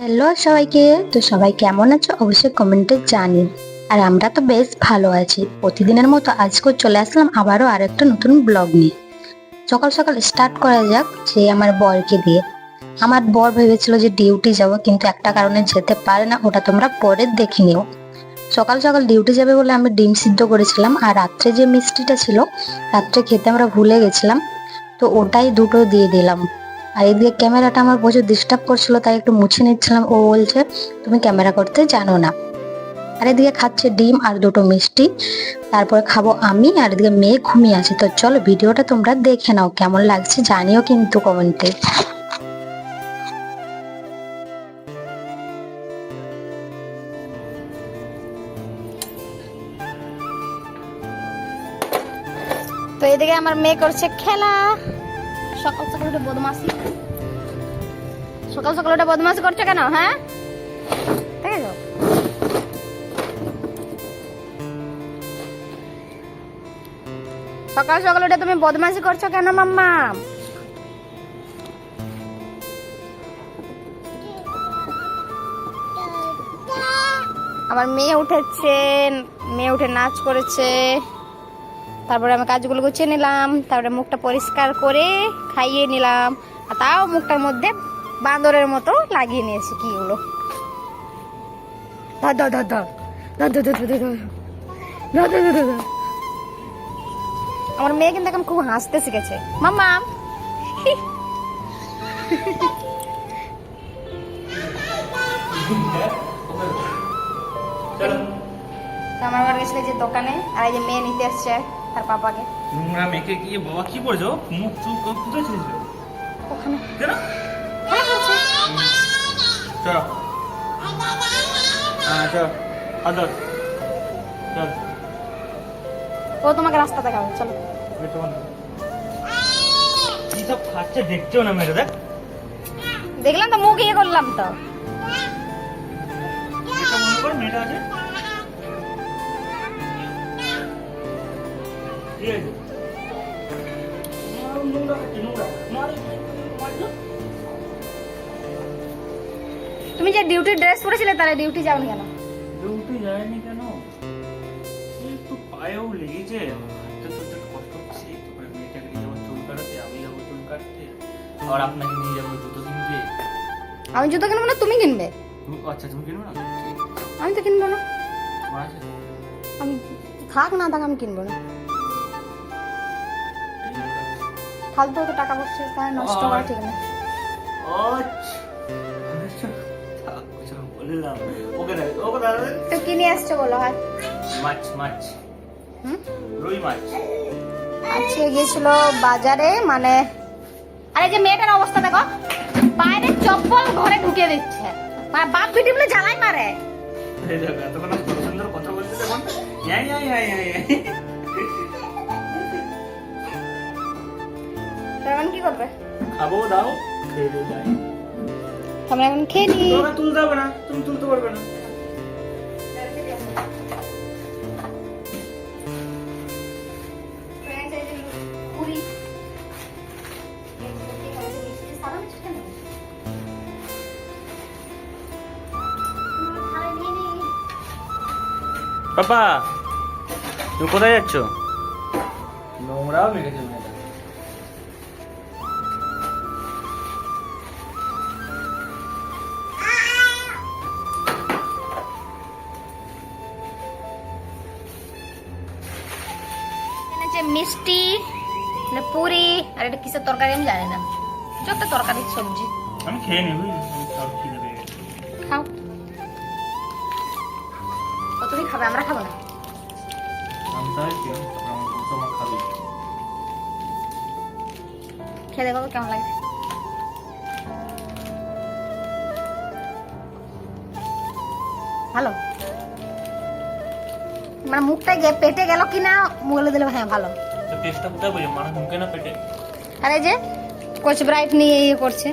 Hello সবাইকে। তো সবাই কেমন আছো অবশ্যই কমেন্টে জানিও। আর আমরা তো বেশ ভালো আছি। প্রতিদিনের মতো আজকেও চলে আসলাম আবারও আরেকটা নতুন ব্লগ নিয়ে। সকাল সকাল স্টার্ট করা যাক যে আমার বরকে দিয়ে। আমার বর ভেবেছিল যে ডিউটি যাব, কিন্তু একটা কারণে যেতে পারে না, ওটা তোমরা পরে দেখে নিও। সকাল সকাল ডিউটি যাবে বলে আমি ডিম সিদ্ধ করেছিলাম, আর রাত্রে যে মিষ্টিটা ছিল রাত্রে খেতে আমরা ভুলে গেছিলাম, তো ওটাই দুটো দিয়ে দিলাম। আর এদিকে ক্যামেরাটা আমার প্রচুর ডিস্টার্ব করছিল, তাই একটু মুছে নিচ্ছিলাম। ও বলছে তুমি ক্যামেরা করতে জানো না। আর এদিকে খাচ্ছে ডিম আর দুটো মিষ্টি, তারপরে খাবো আমি। আর এদিকে মেয়ে ঘুমিয়ে আছে। তো চলো ভিডিওটা তোমরা দেখে নাও, কেমন লাগছে জানিও কিন্তু কমেন্টে। তো এদিকে আমার মেয়ে করছে খেলা। সকাল সকাল উঠে বদমাসি, সকাল সকাল উঠে বদমাসি করছে কেন? হ্যাঁ, ঠিক আছে। সকাল সকাল উঠে তুমি বদমাসি করছো কেন মাম্মা? আমার মেয়ে উঠেছে, মেয়ে উঠে নাচ করেছে। তারপরে আমি কাজগুলো গুছিয়ে নিলাম, তারপরে মুখটা পরিষ্কার করে খাইয়ে নিলাম। আর তাও মুখটার মধ্যে বাঁদরের মতো লাগিয়ে নিয়েছি কি হলো। ধর ধর ধর ধর ধর ধর ধর ধর ধর ধর ধর ধর ধর। আমার মেয়ে কিন্তু এখন খুব হাসতে শিখেছে মাম্মা। আমার বাবা গেছিল যে দোকানে, আর এই যে মেয়ে নিতে আসছে তার পাপাকে। তোমরা মেয়েকে গিয়ে বাবা কি বলছো? মুখ চুপ কোথায় ছিল? ওখানে কেন? খেলা করছে। চলো চলো আদর চল। ও তোমাকে রাস্তা দেখাবে, চলো। কি সব খাচ্ছে দেখছো না মেয়েটা? দেখ দেখলাম তো, মুখ ইয়ে করলাম তো। এটা মনে কর মেয়েটা আছে। ঠিক আছে। নোংরা খাচ্ছে, নোংরা মারলো। তুমি যে ডিউটি ড্রেস পরেছিলে, তাহলে ডিউটি যাওনি কেন? ডিউটি যায়নি কেন? একটু পায়েও লেগেছে, হাঁটতে তো একটু কষ্ট হচ্ছে। তারপরে মেয়েটাকে নিয়ে যাবো চুল কাটাতে, আমি যাবো চুল কাটতে, আর আপনাকে নিয়ে যাবো জুতো কিনতে। আমি জুতো কিনবো না, তুমি কিনবে। আচ্ছা তুমি কিনবো না? ঠিক আমি তো কিনবো না। তোমার আছে? আমি থাক না থাক, আমি কিনবো না। ঠিক আছে। ফালতু তো টাকা পড়ছে, তাই নষ্ট করা ঠিক না। আচ্ছা বললাম ওকে দেখ, ওকে দাদা তো কি নিয়ে আসছো বলো? হয় মাছ মাছ হুম, রুই মাছ। আজকে গিয়েছিল বাজারে, মানে আরে যে মেয়েটার অবস্থা দেখো, বাইরে চপ্পল ঘরে ঢুকিয়ে দিচ্ছে। বাপ পিটি বলে জ্বালাই মারে। এই দেখো এতক্ষণ কত সুন্দর কথা বলতে দেখুন। ইয়াই ইয়াই ইয়াই ইয়াই। এখন কি করবে? খাবো দাও, খেয়ে দিয়ে যাই। আমরা এখন খেয়ে নি। তোমরা তুলতে হবে না, তুমি তুলতে পারবে না। পাপা তুমি কোথায় যাচ্ছ? নোংরাও মেখেছে মেয়েটা। এনেছে মিষ্টি, মানে পুরি, আর এটা কিসের তরকারি আমি জানি না। যত তরকারি সবজি আমি খেয়ে নেব, সব খিদে পেয়ে গেছে। খাও। ও তুমি খাবে, আমরা খাবো না। আমি তাই খেয়ে তারপর আমার বউ তো আমার খাবে। খেয়ে দেখো তো কেমন লাগে। ভালো, মানে মুখটা পেটে গেল কিনা বলে দিলে হ্যাঁ ভালো। তো টেস্টটা কোথায় বুঝে? মানে ঢুকে না পেটে? আর এই যে কোচ ব্রাইট নিয়ে ইয়ে করছে।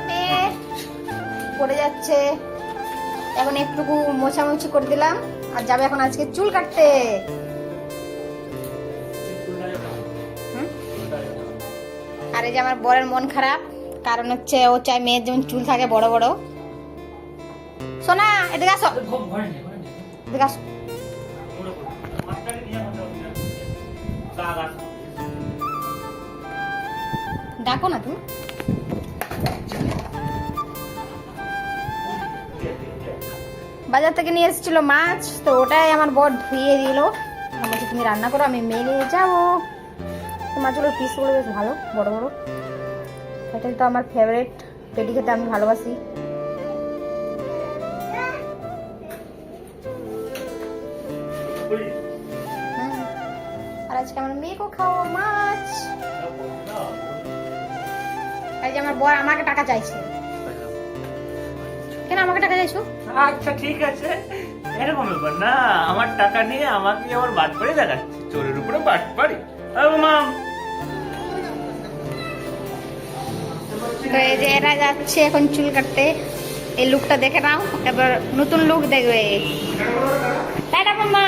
মেয়ে পড়ে যাচ্ছে, এখন একটুকু মোছামুছি করে দিলাম, আর যাবে এখন আজকে চুল কাটতে। হুম, আর এই যে আমার বরের মন খারাপ, কারণ হচ্ছে ও চাই মেয়ের যেমন চুল থাকে বড় বড়। সোনা এদিকে আসো, এদিকে আসো। ডাকো না তুমি। বাজার থেকে নিয়ে এসেছিল মাছ, তো ওটাই আমার বর ধুয়ে দিল। আমাকে তুমি রান্না করো, আমি মেয়ে নিয়ে যাবো। মাছগুলোর পিসগুলো বেশ ভালো, বড় বড়। এটাই তো আমার ফেভারিট, পেটি খেতে আমি ভালোবাসি। আর আজকে আমার মেয়েকেও খাওয়া মাছ। এই যে আমার বর আমাকে টাকা চাইছে। কেন আমাকে টাকা চাইছো? আচ্ছা ঠিক আছে, এরকম ব্যাপার না। আমার টাকা নিয়ে আমাকে আবার বাটপাড়ি দেখাচ্ছে, চোরের উপরে বাটপাড়ি। মাম তো এই যে এরা যাচ্ছে এখন চুল কাটতে। এই লুকটা দেখে নাও, এবার নতুন লুক দেখবে। টাটা মাম্মা।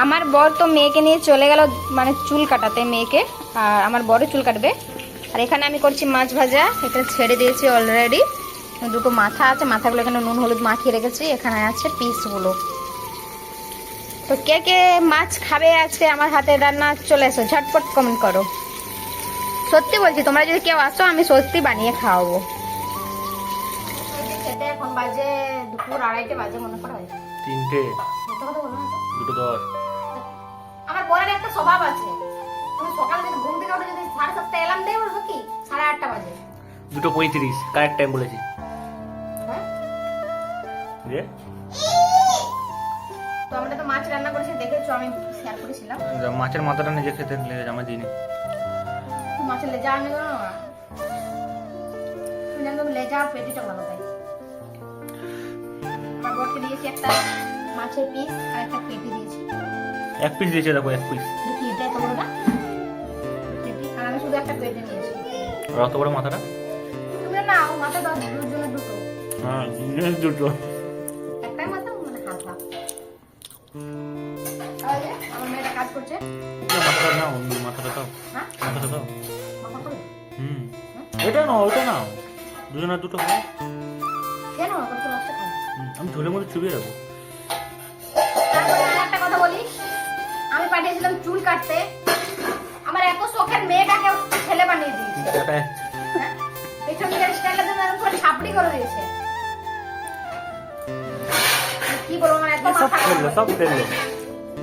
আমার বর তো মেয়েকে নিয়ে চলে গেল মানে চুল কাটাতে মেয়েকে, আর আমার বড় চুল কাটবে। আর এখানে আমি করছি মাছ ভাজা, এটা ছেড়ে দিয়েছি অলরেডি। দুটো মাথা আছে, মাথাগুলো এখানে নুন হলুদ মাখিয়ে রেখেছি। এখানে আছে পিসগুলো। তো কে কে মাছ খাবে আজকে আমার হাতে রান্না, চলে এসো, ঝটপট কমেন্ট করো। সত্যি বলছি, তোমরা যদি কেউ আসো আমি সত্যি বানিয়ে খাওয়াবো। খেতে এখন বাজে দুপুর 2:30 বাজে মনে পড়ে। 3টে, কথা বলো না তো। 2:10। আমার বরের একটা স্বভাব আছে, তুমি সকালে যদি ঘুম থেকে উঠে যদি 7:30 এলাম দেয়, বলবো কি 8:30 বাজে। 2:35 কারেক্ট টাইম বলেছি। হ্যাঁ? যে তো আমরা তো মাছ রান্না করেছি, দেখেছো, আমি শেয়ার করেছিলাম। মাছের মাথাটা নিজে খেতে লেগে আমার দিনে মাছের লেজা আনে না, তুমি জানো লেজা পেটিটা ভালো তাই। আমার বরকে দিয়েছি একটা মাছের পিস আর একটা পেটি দিয়েছি। 1 পিস দিয়েছে, দেখো 1 পিস। দেখি এটা তো বড় না পেটি, আর আমি শুধু একটা পেটে নিয়েছি। আর অত বড় মাথাটা? তুমি নাও, মাথা দাও, দুজনের দুটো। হ্যাঁ, দুটো। একটাই মাথা মানে হালকা। আর এই যে আমার মেয়েটা কাজ করছে। মাথাটা নাও, মাথাটা দাও। হ্যাঁ, মাথাটা দাও। মাথা করে এটা নাও, ওটা নাও, দুজনের দুটো হয়। কেন কত নষ্ট খাও? আমি ঝোলের মধ্যে চুবিয়ে রাখবো। তারপরে আর একটা কথা বলি, আমি পাঠিয়েছিলাম চুল কাটতে, আমার এত শখের মেয়েটাকে ছেলে বানিয়ে দিয়েছে। এটাই হ্যাঁ? পেছন দিকের স্টাইলটা যেন এরকম করে ছাপড়ি করে দিয়েছে। কি বলবো, আমার এত সব মাথা ফেললো, গরম সব হয়ে ফেললো। গেছে।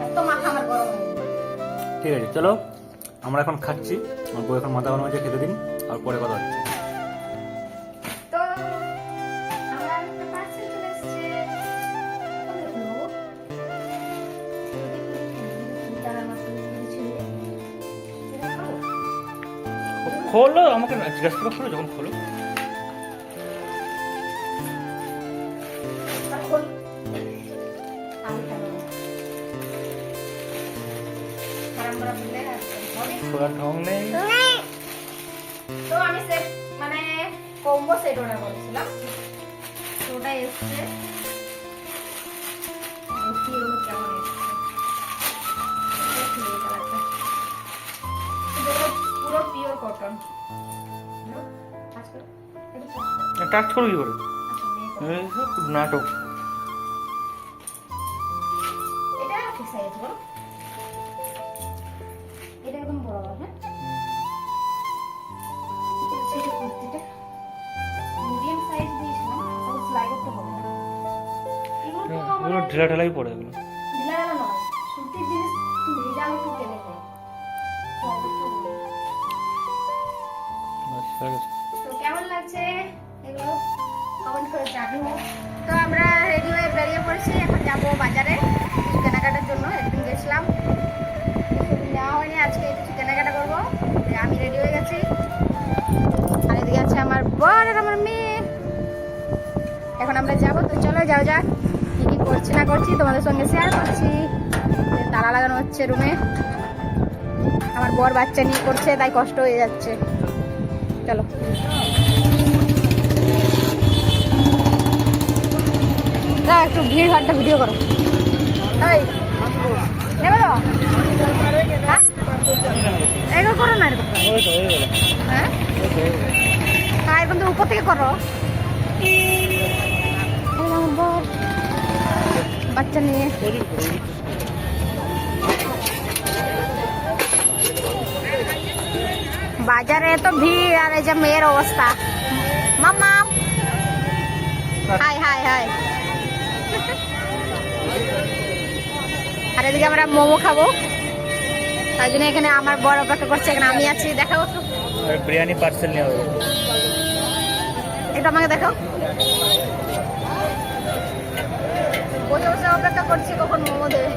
এত মাথা আমার গরম হয়ে গেছে। ঠিক আছে, চলো আমরা এখন খাচ্ছি। আমার বউ এখন মাথা গরম হয়েছে, খেতে দিন, আর পরে কথা হচ্ছে। তো আমার একটা পার্সেল চলে এসেছে। খোলো, আমাকে জিজ্ঞাসা করে খোলো, যখন খোলো। খোলার ঢং নেই। তো আমি সেট মানে কম্বো সেট অর্ডার করেছিলাম, তো ওটা এসছে। দেখি এগুলো কেমন এসছে। দেখি এই কালারটা, এটা পুরো পিওর কটন। টাচ করো কি করে? এই সব নাটক। এটা কি সাইজ বলো? এটা একদম বড় হবে, হ্যাঁ? সেটা কুর্তিটা মিডিয়াম সাইজ দিয়েছিলাম, তো সেলাই করতে হবে না। এগুলো তো এগুলো আমার ঢিলা ঢালাই পড়ে এগুলো। ঢিলা ঢালা নয়, সুতির জিনিস ভেজা একটু টেনে যায়। বাস, হয়ে গেছে। তো কেমন লাগছে এগুলো কমেন্ট করে জানিও। তো আমরা রেডি হয়ে বেরিয়ে পড়েছি, এখন যাবো বাজারে কিছু কেনাকাটার জন্য। একদিন গেছিলাম, সেদিন যাওয়া হয়নি, আজকে কিছু কেনাকাটা করবো। আমি রেডি হয়ে গেছি, আর এদিকে আছে আমার বর আর আমার মেয়ে। এখন আমরা যাবো, তো চলো যাও যাক। কি কি করছি না করছি তোমাদের সঙ্গে শেয়ার করছি। তালা লাগানো হচ্ছে রুমে, আমার বর বাচ্চা নিয়ে করছে, তাই কষ্ট হয়ে যাচ্ছে। চলো। না একটু ভিড় ভাড়টা ভিডিও করো। এই নেবে তো হ্যাঁ এগুলো করো না এরকম হ্যাঁ হ্যাঁ এরকম তো উপর থেকে করো। বাচ্চা নিয়ে বাজারে এত ভিড় আর এই যে মেয়ের অবস্থা। মাম্মা হাই হাই হাই। আর এদিকে আমরা মোমো খাবো, তাই জন্য এখানে আমার বড় অপেক্ষা করছে, এখানে আমি আছি। দেখাও তো বিরিয়ানি পার্সেল নেওয়া হবে। এটা আমাকে দেখো, বসে বসে অপেক্ষা করছি কখন মোমো দেবে।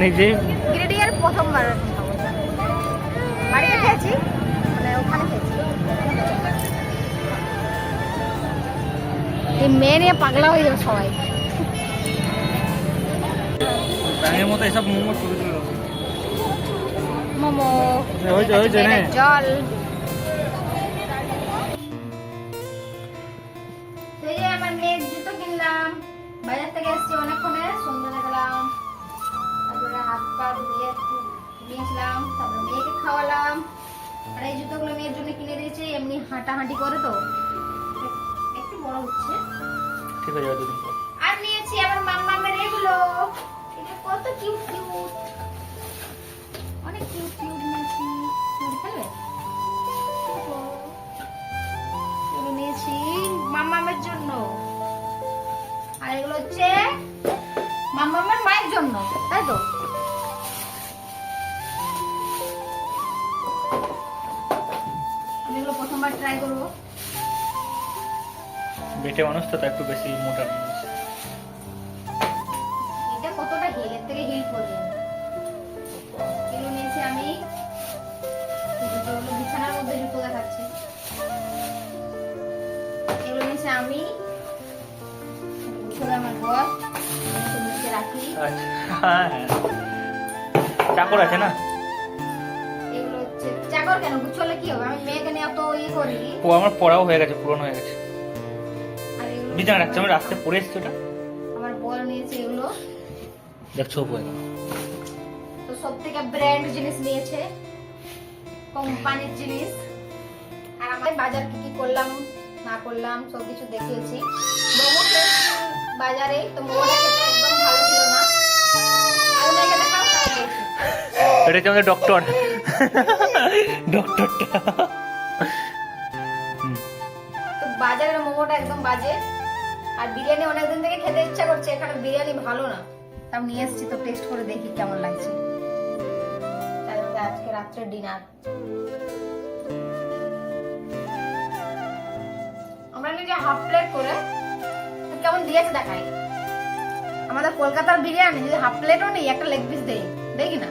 নিজে গ্রেডিয়ার প্রথমবার খাবো, বাড়িতে খেয়েছি মানে ওখানে খেয়েছি। এই মেয়ে নিয়ে পাগলা হয়ে যাবে সবাই। ব্যাঙের মতো এসব মোমো ছোট ছোট মোমো হয়েছে না জল। এই যে আমার মেয়ের জুতো কিনলাম, বাজার থেকে এসেছি অনেকক্ষণে, সন্ধ্যে গেলাম, তারপরে হাত পা ধুয়ে একটু নিয়েছিলাম, তারপরে মেয়েকে খাওয়ালাম। আর এই জুতোগুলো মেয়ের জন্য কিনে দিয়েছি, এমনি হাঁটাহাঁটি করে তো একটু বড় হচ্ছে। ঠিক আছে দুদিন পর। আর নিয়েছি আমার মাম্মামের এগুলো, এটা কত কিউট কিউট, অনেক কিউট কিউট নিয়েছি। খেলবে এগুলো নিয়েছি মাম্মামের জন্য, আর এগুলো হচ্ছে মাম্মামের মায়ের জন্য, তাই তো? আমি এগুলো প্রথমবার ট্রাই করবো। বেটে মানুষ তো একটু বেশি মোটা নিয়েছে। এটা কতটা হিল, এর থেকে হিল করবে। এগুলো নিয়েছি আমি, জুতোগুলো বিছানার মধ্যে জুতো দেখাচ্ছে। এগুলো নিয়েছি আমি, আমার বর নিচে রাখি। হ্যাঁ চাকর আছে না? এগুলো হচ্ছে চাকর কেন, গুছলে কি হবে? আমি মেয়েকে নিয়ে অত ইয়ে করি। ও আমার পড়াও হয়ে গেছে, পুরনো হয়ে গেছে। আর এগুলো বিছানা রাখছে, আমি রাস্তায় পড়ে এসছি ওটা। আমার বর নিয়েছে এগুলো, দেখছো হয়ে গেল। তো সব থেকে ব্র্যান্ড জিনিস নিয়েছে, কোম্পানির জিনিস। আর আমার বাজার কি কি করলাম না করলাম সব কিছু দেখিয়েছি। মোমো খেয়েছি বাজারে, তো মোমোটা খেতে একদম ভালো ছিল না। আর মেয়েকে দেখাও তাই বলছি। এটা হচ্ছে আমাদের ডক্টর, ডক্টরটা। তো বাজারের মোমোটা একদম বাজে। আর বিরিয়ানি অনেকদিন থেকে খেতে ইচ্ছা করছে, এখানে বিরিয়ানি ভালো না, তাও নিয়ে এসেছি, তো টেস্ট করে দেখি কেমন লাগছে। তাহলে আজকে রাত্রে ডিনার আমরা নিজে হাফ প্লেট করে কেমন দিয়েছে দেখাই। আমাদের কলকাতার বিরিয়ানি যদি হাফ প্লেটও নেই, একটা লেগ পিস দেই, দেখি না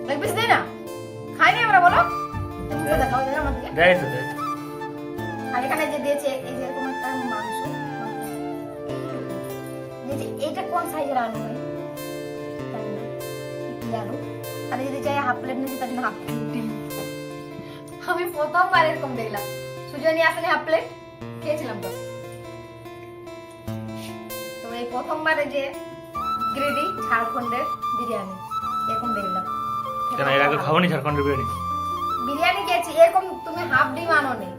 লেগ পিস দেই না, খাইনি আমরা, বলো দেখাও দেখো আমাদেরকে। দেয় তো দেয়। আর এখানে যে দিয়েছে এই যে এরকম একটা মাংস দিয়েছে, এইটা কোন সাইজের আলু হয় জানি না, কি আলু। আর যদি চাই হাফ প্লেট নিয়েছি, তার জন্য হাফ প্লেট। আমি প্রথমবার এরকম দেখলাম, সুজনি আসেনি হাফ প্লেট, খেয়েছিলাম তো। তো এই প্রথমবারে যে গ্রেডি ঝাড়খণ্ডের বিরিয়ানি এরকম দেখলাম। কেন এর আগে খাওনি ঝাড়খণ্ডের বিরিয়ানি? বিরিয়ানি খেয়েছি এরকম, তুমি হাফ ডিম আনো নি।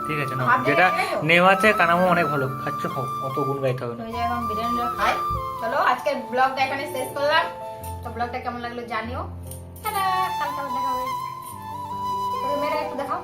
ঠিক আছে না, যেটা নেওয়া আছে কানামো অনেক ভালো, খাচ্ছ খাও, অত গুণ গাইতে হবে না। হয়ে যায় এবং বিরিয়ানিটা খাই। চলো আজকের ব্লগটা এখানে শেষ করলাম, তো ব্লগটা কেমন লাগলো জানিও। টাটা, কালকে আবার দেখা হবে। তুমি মেয়েরা একটু দেখাও।